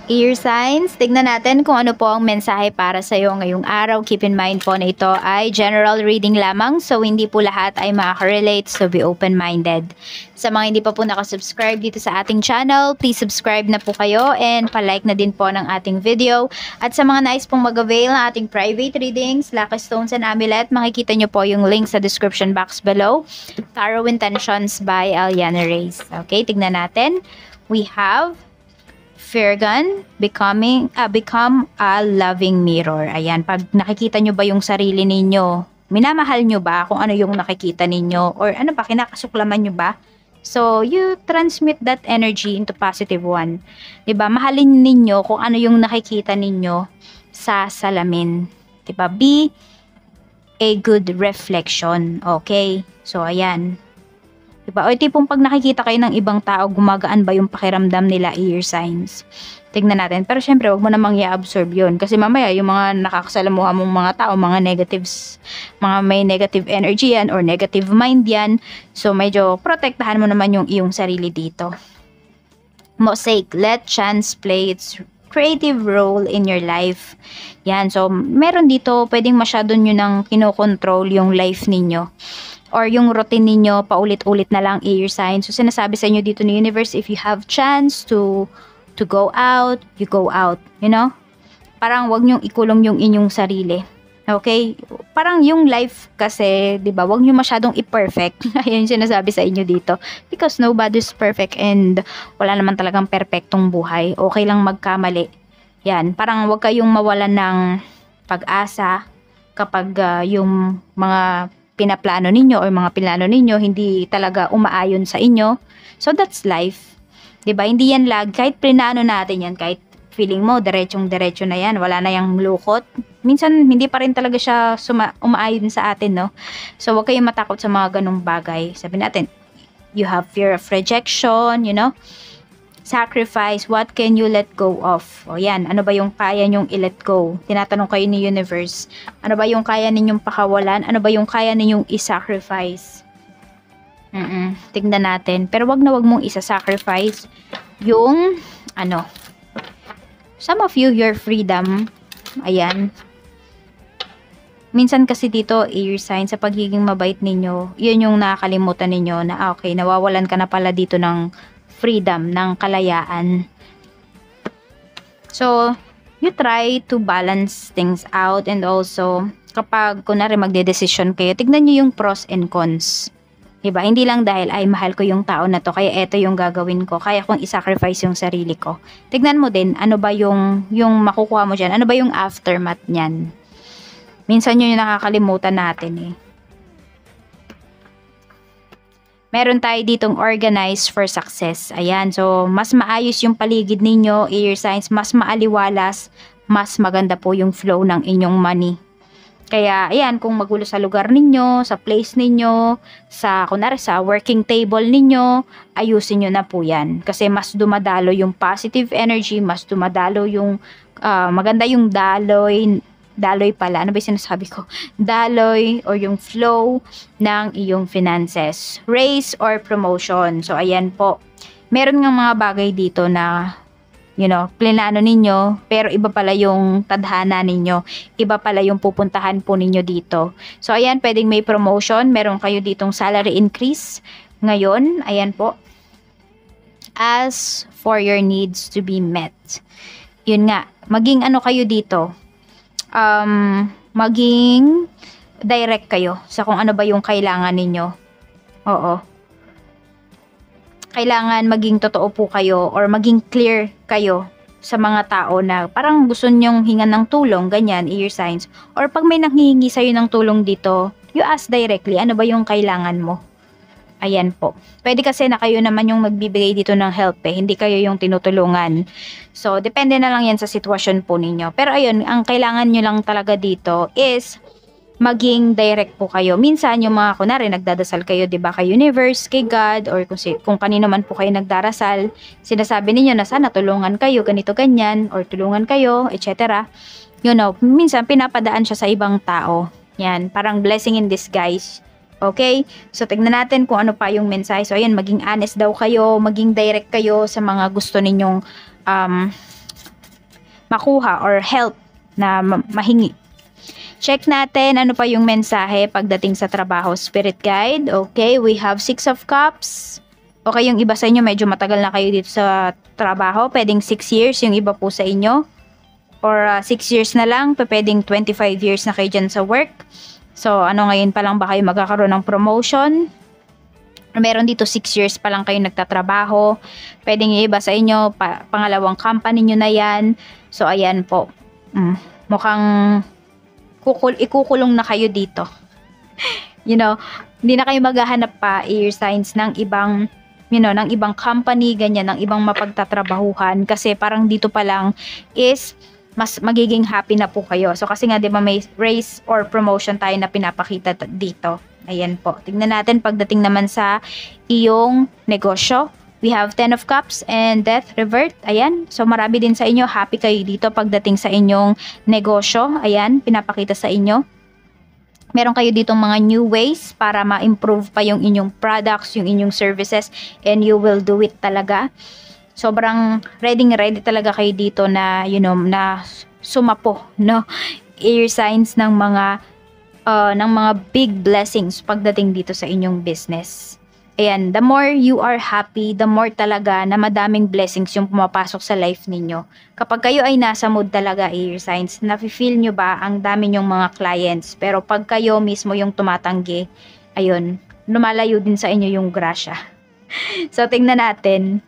Ear signs, tignan natin kung ano po ang mensahe para sa iyo ngayong araw. Keep in mind po na ito ay general reading lamang, so hindi po lahat ay makaka-relate, so be open-minded. Sa mga hindi pa po nakasubscribe dito sa ating channel, please subscribe na po kayo and palike na din po ng ating video. At sa mga nais pong mag-avail ng ating private readings, Lucky Stones and Amulet, makikita nyo po yung link sa description box below. Tarot Intentions by Aliana Reyes. Okay, tignan natin. We have Virgon, become a loving mirror. Ayan, pag nakikita nyo ba yung sarili ninyo, minamahal nyo ba kung ano yung nakikita ninyo? Or ano ba, kinakasuklaman nyo ba? So, you transmit that energy into positive one. Diba? Mahalin ninyo kung ano yung nakikita ninyo sa salamin. Diba? Be a good reflection. Okay? So, ayan. Diba? O tipong pag nakikita kayo ng ibang tao, gumagaan ba yung pakiramdam nila, ear signs? Tignan natin. Pero syempre, wag mo namang i-absorb yun. Kasi mamaya, yung mga nakakasalamuha mong mga tao, mga negatives, mga may negative energy yan or negative mind yan. So, medyo protektahan mo naman yung iyong sarili dito. Mosaic, let chance play its creative role in your life. Yan. So, meron dito, pwedeng masyado nyo nang kinokontrol yung life ninyo. Or yung routine ninyo, paulit-ulit na lang, ear signs. So, sinasabi sa inyo dito ni universe, if you have chance to go out, you go out. You know? Parang wag nyong ikulong yung inyong sarili. Okay? Parang yung life kasi, di ba, wag nyo masyadong i-perfect. Ayan yung sinasabi sa inyo dito. Because nobody's perfect and wala naman talagang perfectong buhay. Okay lang magkamali. Yan. Parang wag kayong mawalan ng pag-asa kapag yung mga pinaplano ninyo or mga pinlano ninyo hindi talaga umaayon sa inyo. So that's life. 'Di ba? Hindi yan lag kahit plinano natin yan, kahit feeling mo diretsong-diretso na yan, wala na yang lukot. Minsan hindi pa rin talaga siya umaayon sa atin, no? So wag kayong matakot sa mga ganung bagay. Sabi natin, you have fear of rejection, you know? Sacrifice, what can you let go of? O yan, ano ba yung kaya nyong i-let go? Tinatanong kayo ni universe. Ano ba yung kaya ninyong pakawalan? Ano ba yung kaya ninyong i-sacrifice? Tignan natin. Pero wag na wag mong isa-sacrifice yung, ano, some of you, your freedom. Ayan. Minsan kasi dito, ear sign, sa pagiging mabait ninyo, yun yung nakakalimutan ninyo na okay, nawawalan ka na pala dito ng freedom, ng kalayaan. So, you try to balance things out and also, kapag kunwari magde-decision kayo, tignan nyo yung pros and cons. Diba? Hindi lang dahil, ay, mahal ko yung tao na to, kaya eto yung gagawin ko, kaya kong i-sacrifice yung sarili ko. Tignan mo din, ano ba yung makukuha mo dyan? Ano ba yung aftermath nyan? Minsan yun yung nakakalimutan natin eh. Meron tayo ditong organized for success. Ayan, so mas maayos yung paligid ninyo, ear signs, mas maaliwalas, mas maganda po yung flow ng inyong money. Kaya, ayan, kung magulo sa lugar ninyo, sa place ninyo, kunwari sa working table ninyo, ayusin nyo na po yan. Kasi mas dumadalo yung positive energy, mas dumadalo yung, maganda yung daloy pala, ano ba yung sinasabi ko? Daloy or yung flow ng iyong finances. Raise or promotion. So, ayan po. Meron ng mga bagay dito na, you know, plinano ninyo, pero iba pala yung tadhana ninyo. Iba pala yung pupuntahan po ninyo dito. So, ayan, pwedeng may promotion. Meron kayo ditong salary increase. Ngayon, ayan po. As for your needs to be met. Yun nga, maging ano kayo dito, maging direct kayo sa kung ano ba yung kailangan ninyo. Oo. Kailangan maging totoo po kayo or maging clear kayo sa mga tao na parang gusto nyong hingan ng tulong, ganyan, ear signs. Or pag may nanghihingi sa'yo ng tulong dito, you ask directly, ano ba yung kailangan mo? Ayan po. Pwede kasi na kayo naman yung magbibigay dito ng help eh. Hindi kayo yung tinutulungan. So, depende na lang yan sa sitwasyon po ninyo. Pero ayun, ang kailangan nyo lang talaga dito is maging direct po kayo. Minsan, yung mga kunwari, nagdadasal kayo, di ba, kay universe, kay God, or kung kanino man po kayo nagdarasal, sinasabi ninyo na sana tulungan kayo, ganito, ganyan, or tulungan kayo, etc. You know, minsan pinapadaan siya sa ibang tao. Yan, parang blessing in disguise. Okay? So, tignan natin kung ano pa yung mensahe. So, ayan, maging honest daw kayo, maging direct kayo sa mga gusto ninyong makuha or help na mahingi. Check natin ano pa yung mensahe pagdating sa trabaho, Spirit Guide. Okay, we have 6 of Cups. Okay, yung iba sa inyo medyo matagal na kayo dito sa trabaho. Pwedeng 6 years yung iba po sa inyo. Or 6 years na lang, pwedeng 25 years na kayo dyan sa work. So, ngayon pa lang ba kayo magkakaroon ng promotion? Meron dito 6 years pa lang kayo nagtatrabaho. Pwedeng yung iba sa inyo, pangalawang company nyo na yan. So, ayan po. Mukhang ikukulong na kayo dito. Hindi na kayo maghahanap pa air signs ng ibang, ng ibang company, ganyan, ng ibang mapagtatrabahuhan. Kasi parang dito pa lang is mas magiging happy na po kayo. So kasi nga 'di ba may raise or promotion tayo na pinapakita dito. Ayan po. Tingnan natin pagdating naman sa iyong negosyo. We have 10 of Cups and Death Revert. Ayan. So marami din sa inyo. Happy kayo dito pagdating sa inyong negosyo. Ayan. Pinapakita sa inyo. Meron kayo ditong mga new ways para ma-improve pa yung inyong products, yung inyong services, and you will do it talaga. Sobrang ready talaga kayo dito na, na sumapo, no? Air signs ng mga big blessings pagdating dito sa inyong business. Ayan, the more you are happy, the more talaga na madaming blessings yung pumapasok sa life ninyo. Kapag kayo ay nasa mood talaga, air signs, nafe-feel nyo ba ang dami nyong mga clients? Pero pag kayo mismo yung tumatanggi, ayun, lumalayo din sa inyo yung grasya. So, tingnan natin.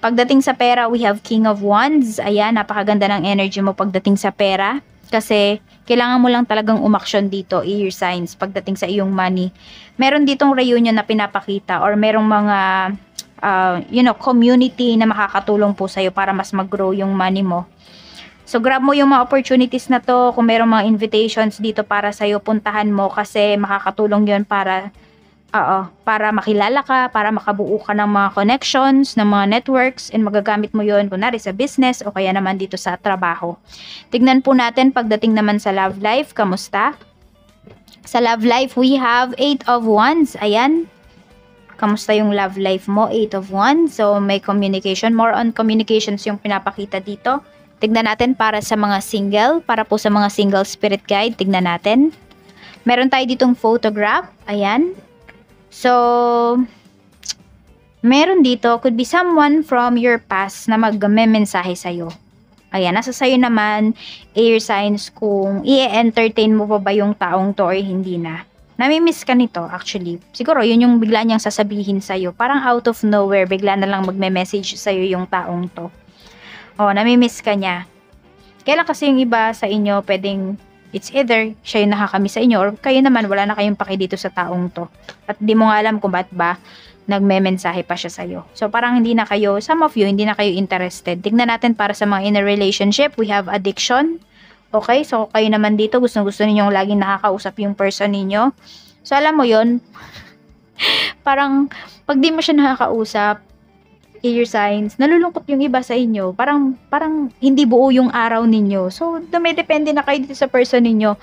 Pagdating sa pera, we have King of Wands. Ayan, napakaganda ng energy mo pagdating sa pera. Kasi, kailangan mo lang talagang umaksyon dito, air signs, pagdating sa iyong money. Meron ditong reunion na pinapakita or merong mga, community na makakatulong po sa'yo para mas mag-grow yung money mo. So, grab mo yung mga opportunities na to. Kung merong mga invitations dito para sa'yo, puntahan mo kasi makakatulong yun para makilala ka, para makabuo ka ng mga connections, ng mga networks, and magagamit mo yun kunwari sa business o kaya naman dito sa trabaho. Tignan po natin pagdating naman sa love life, kamusta? Sa love life, we have 8 of Wands. Ayan. Kamusta yung love life mo? 8 of Wands. So, may communication. More on communications yung pinapakita dito. Tignan natin para sa mga single. Para po sa mga single spirit guide, tignan natin. Meron tayo ditong photograph. Ayan. So, meron dito, could be someone from your past na magme-mensahe sa'yo. Ayan, nasa sa'yo naman, air signs kung i-entertain mo pa ba yung taong to or hindi na. Namimiss ka nito, actually. Siguro, yun yung bigla niyang sasabihin sa'yo. Parang out of nowhere, bigla na lang magme-message sa'yo yung taong to. Namimiss ka niya. Kailan kasi yung iba sa inyo, pwedeng it's either siya yung nakakamiss sa inyo or kayo naman wala na kayong paki dito sa taong to. At di mo nga alam kung ba't ba nagme-mensahe pa siya sa'yo. So parang hindi na kayo, some of you, hindi na kayo interested. Tignan natin para sa mga in a relationship, we have addiction. Okay, so kayo naman dito, gusto ninyong laging nakakausap yung person ninyo. So alam mo yon parang pag di mo siya nakakausap, air signs, nalulungkot yung iba sa inyo. Parang hindi buo yung araw ninyo. So, dumidepende na kayo dito sa person ninyo.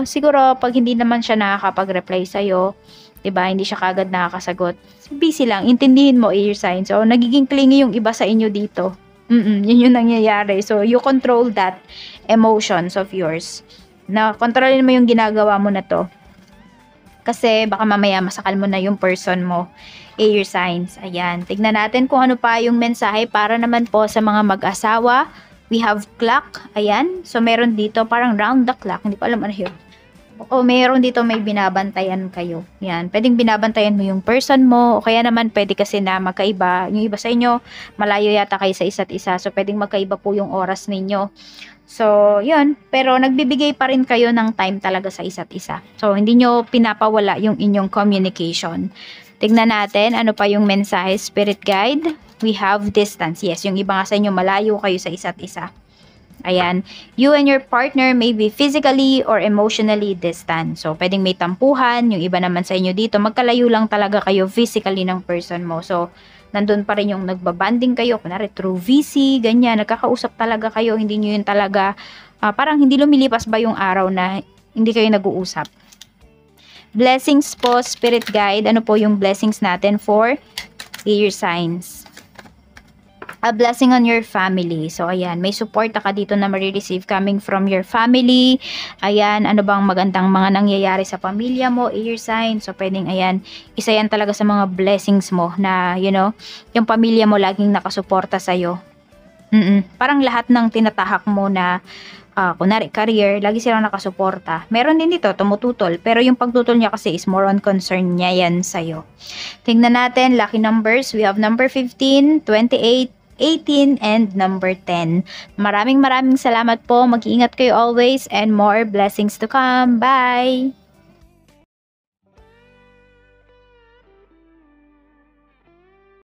Siguro pag hindi naman siya nakakapag-reply sa'yo, diba, hindi siya kagad nakakasagot. Busy lang, intindihin mo air signs. So, nagiging clingy yung iba sa inyo dito. Yun yung nangyayari. So, you control that emotions of yours. Kontrolin mo yung ginagawa mo na to. Kasi baka mamaya masakal mo na yung person mo. Air signs. Ayan. Tignan natin kung ano pa yung mensahe para naman po sa mga mag-asawa. We have clock. Ayan. So, meron dito parang round the clock. Hindi ko alam ano yun. Meron dito may binabantayan kayo. Yan. Pwedeng binabantayan mo yung person mo. O kaya naman pwede kasi na magkaiba. Yung iba sa inyo, malayo yata kayo sa isa't isa. So, pwedeng magkaiba po yung oras ninyo. So, yun. Pero nagbibigay pa rin kayo ng time talaga sa isa't isa. So, hindi nyo pinapawala yung inyong communication. Tignan natin ano pa yung mensahe, spirit guide. We have distance. Yes, yung iba nga sa inyo, malayo kayo sa isa't isa. Ayan. You and your partner may be physically or emotionally distant. So, pwedeng may tampuhan. Yung iba naman sa inyo dito, magkalayo lang talaga kayo physically ng person mo. So, nandun pa rin yung nagbabanding kayo. Kunwari, through VC, ganyan. Nagkakausap talaga kayo. Hindi nyo yun talaga, parang hindi lumilipas ba yung araw na hindi kayo nag-uusap. Blessings po, spirit guide. Ano po yung blessings natin for air signs? a blessing on your family. So, ayan, may support ka dito na marireceive coming from your family. Ayan, ano bang magandang mga nangyayari sa pamilya mo, air sign. So, pwedeng, ayan, isa yan talaga sa mga blessings mo na, yung pamilya mo laging nakasuporta sa'yo. Parang lahat ng tinatahak mo na, kunwari, career, lagi silang nakasuporta. Meron din dito, tumututol. Pero yung pagtutol niya kasi is more on concern niya yan sa'yo. Tingnan natin, lucky numbers. We have number 15, 28, 18, and number 10. Maraming salamat po. Mag-iingat kayo always and more blessings to come. Bye!